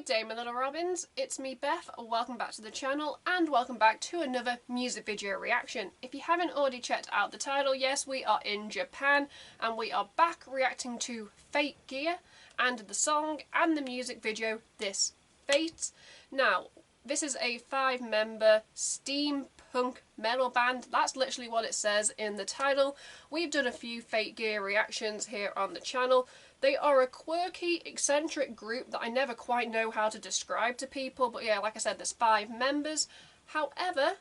Good day, my little robins. It's me, Beth. Welcome back to the channel and welcome back to another music video reaction. If you haven't already checked out the title, yes, we are in Japan and we are back reacting to Fate Gear and the song and the music video This Fate. Now, this is a 5-member steampunk metal band. That's literally what it says in the title. We've done a few Fate Gear reactions here on the channel. They are a quirky, eccentric group that I never quite know how to describe to people, but yeah, like I said, there's 5 members. However,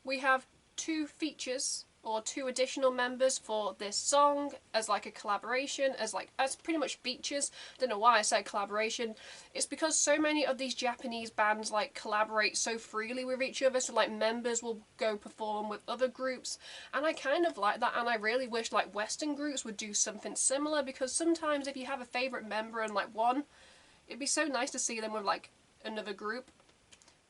we have 2 features, or 2 additional members for this song as like a collaboration, as pretty much features. Don't know why I said collaboration. It's because so many of these Japanese bands like collaborate so freely with each other, so like members will go perform with other groups, and I kind of like that, and I really wish like Western groups would do something similar, because sometimes if you have a favourite member and like one, it'd be so nice to see them with like another group.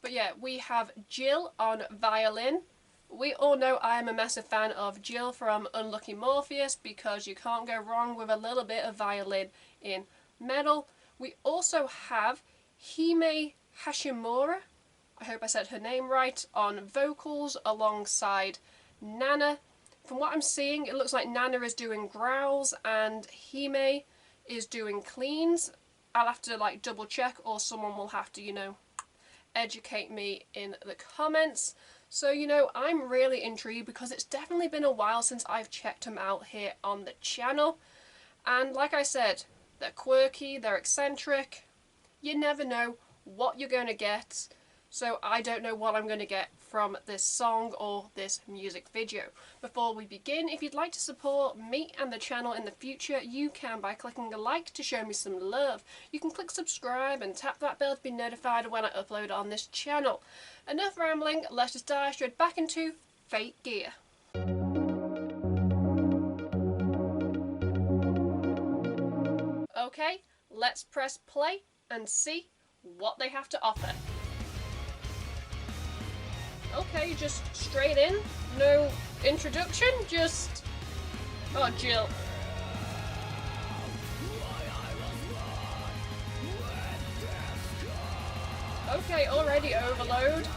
But yeah, we have Jill on violin. We all know I am a massive fan of Jill from Unlucky Morpheus, because you can't go wrong with a little bit of violin in metal. We also have Hime Hashimura, I hope I said her name right, on vocals alongside Nana. From what I'm seeing, it looks like Nana is doing growls and Hime is doing cleans. I'll have to like double check, or someone will have to, you know, educate me in the comments. So, you know, I'm really intrigued because it's definitely been a while since I've checked them out here on the channel. And like I said, they're quirky, they're eccentric. You never know what you're going to get. So I don't know what I'm going to get from this song or this music video. Before we begin, if you'd like to support me and the channel in the future, you can by clicking a like to show me some love. You can click subscribe and tap that bell to be notified when I upload on this channel. Enough rambling, let's just dive straight back into Fate Gear. Okay, let's press play and see what they have to offer. Okay, just straight in, no introduction, just... Oh, Jill. Okay, already overload.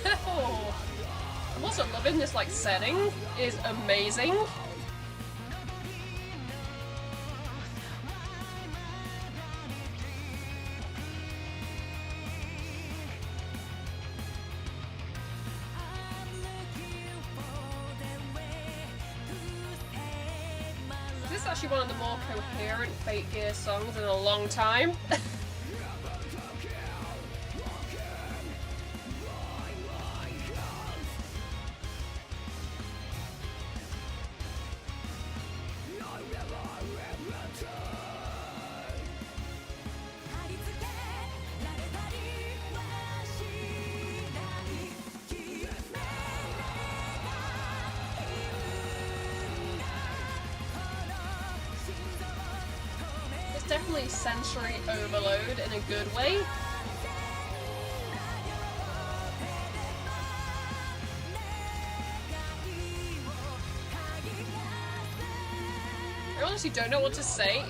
Oh, I'm also loving this like setting, is amazing. This is actually one of the more coherent Fate Gear songs in a long time. Definitely sensory overload in a good way. I honestly don't know what to say.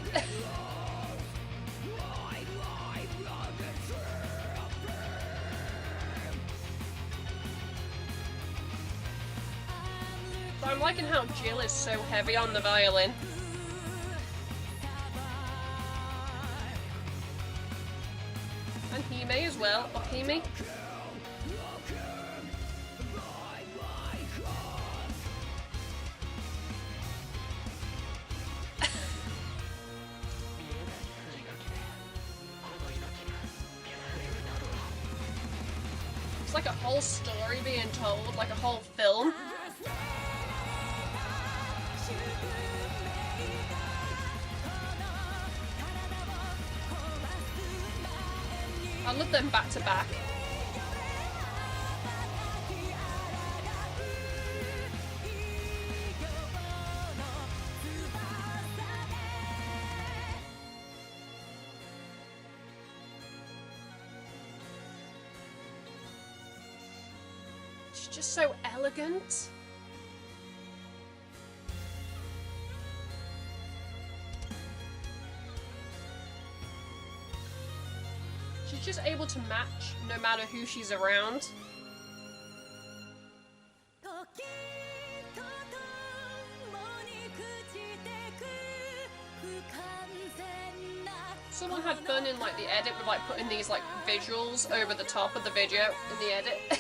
But I'm liking how Jill is so heavy on the violin. And Hime as well, or Hime. It's like a whole story being told, like a whole film. I love them back to back. It's just so elegant. She's just able to match no matter who she's around. Someone had fun in like the edit with like putting these like visuals over the top of the video in the edit.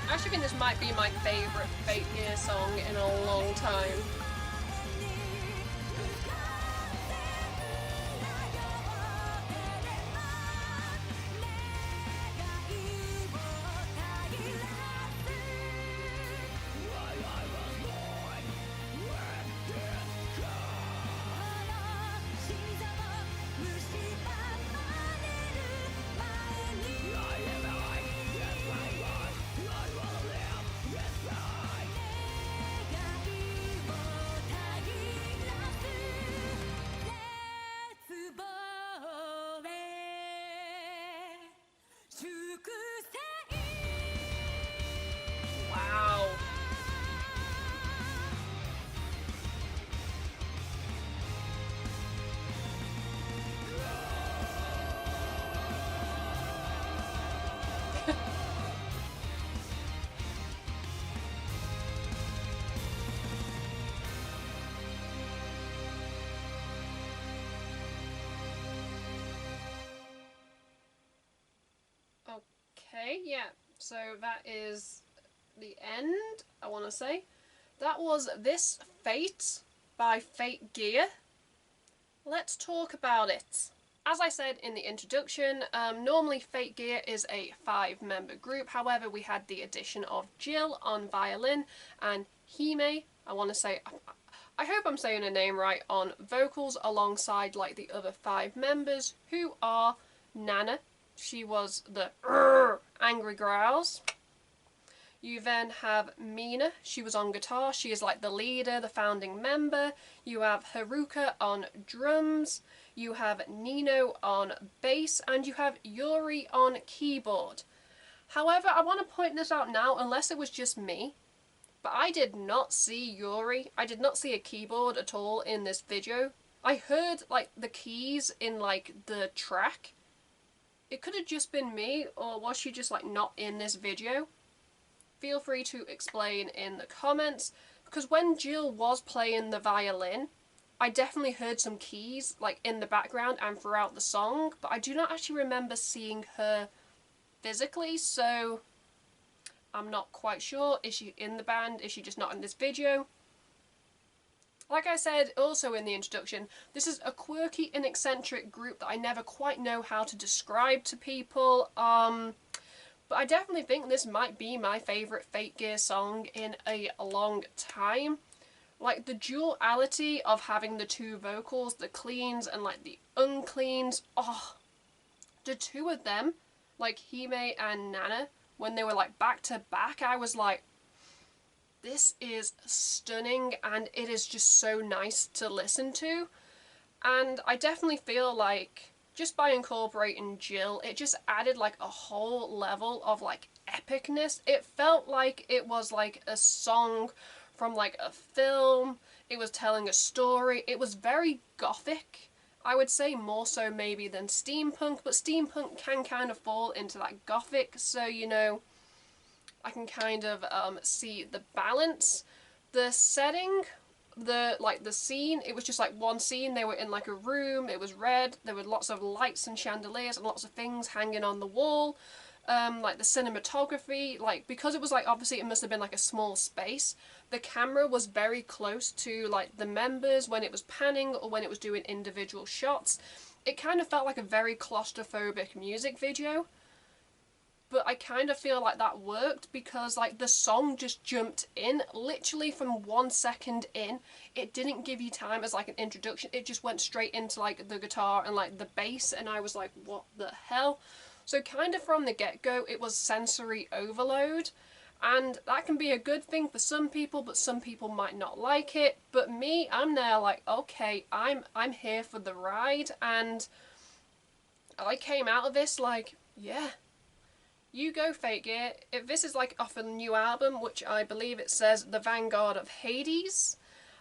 I actually think this might be my favourite Fate Gear song in a long time. Wow. Okay, yeah, so that is the end, I want to say. That was This Fate by Fate Gear. Let's talk about it. As I said in the introduction, normally Fate Gear is a 5-member group. However, we had the addition of Jill on violin and Hime, I want to say, I hope I'm saying her name right, on vocals alongside like the other 5 members, who are Nana. She was the angry growls. You then have Mina. She was on guitar. She is like the leader, the founding member. You have Haruka on drums. You have Nino on bass. And you have Yuri on keyboard. However, I want to point this out now, unless it was just me, but I did not see Yuri. I did not see a keyboard at all in this video. I heard like the keys in like the track. It could have just been me, or was she just like not in this video? Feel free to explain in the comments, because when Jill was playing the violin, I definitely heard some keys like in the background and throughout the song, but I do not actually remember seeing her physically, so I'm not quite sure. Is she in the band? Is she just not in this video? Like I said also in the introduction, this is a quirky and eccentric group that I never quite know how to describe to people. But I definitely think this might be my favourite Fate Gear song in a long time. Like the duality of having the 2 vocals, the cleans and like the uncleans. Oh, the 2 of them, like Hime and Nana, when they were like back to back, I was like, this is stunning and it is just so nice to listen to. And I definitely feel like just by incorporating Jill, it just added like a whole level of like epicness. It felt like it was like a song from like a film. It was telling a story. It was very gothic. I would say more so maybe than steampunk, but steampunk can kind of fall into that gothic, so you know, I can kind of see the balance. The setting, the scene, it was just like one scene. They were in like a room, it was red, there were lots of lights and chandeliers and lots of things hanging on the wall. Like the cinematography, like because it was like obviously it must have been like a small space, the camera was very close to like the members when it was panning or when it was doing individual shots. It kind of felt like a very claustrophobic music video. But I kind of feel like that worked because like the song just jumped in literally from 1 second in. It didn't give you time as like an introduction. It just went straight into like the guitar and like the bass, and I was like, what the hell? So kind of from the get-go it was sensory overload, and that can be a good thing for some people, but some people might not like it. But me, I'm there like, okay, I'm here for the ride, and I came out of this like, yeah, You go, Fake Gear. If this is like off a new album, which I believe it says The Vanguard of Hades,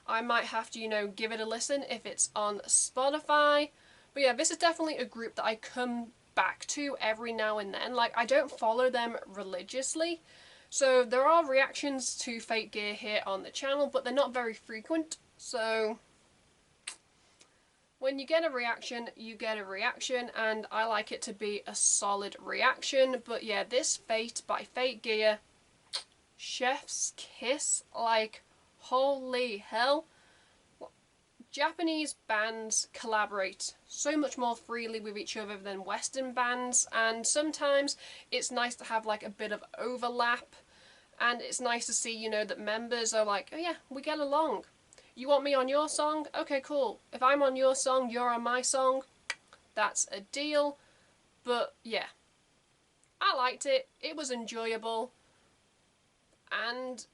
I might have to, give it a listen if it's on Spotify. But yeah, this is definitely a group that I come back to every now and then. Like, I don't follow them religiously, so there are reactions to Fake Gear here on the channel, but they're not very frequent. So when you get a reaction, you get a reaction, and I like it to be a solid reaction. But yeah, this Fate by Fake Gear, chef's kiss, like, holy hell. Japanese bands collaborate so much more freely with each other than Western bands, and sometimes it's nice to have like a bit of overlap, and it's nice to see, that members are like, oh yeah, we get along. You want me on your song? Okay, cool. If I'm on your song, you're on my song. That's a deal. But yeah, I liked it. It was enjoyable. And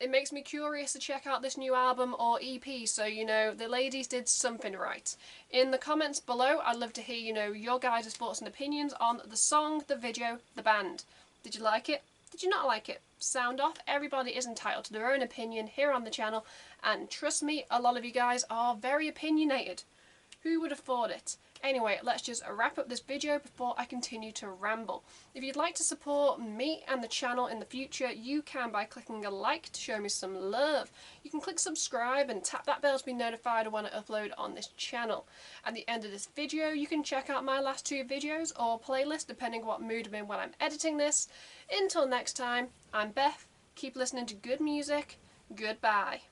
it makes me curious to check out this new album or EP, so, the ladies did something right. In the comments below, I'd love to hear, your guys' thoughts and opinions on the song, the video, the band. Did you like it? Did you not like it? Sound off. Everybody is entitled to their own opinion here on the channel, and trust me, a lot of you guys are very opinionated. Who would have thought it? Anyway, let's just wrap up this video before I continue to ramble. If you'd like to support me and the channel in the future, you can by clicking a like to show me some love. You can click subscribe and tap that bell to be notified when I upload on this channel. At the end of this video, you can check out my last 2 videos or playlist depending what mood I'm in when I'm editing this. Until next time, I'm Beth. Keep listening to good music. Goodbye.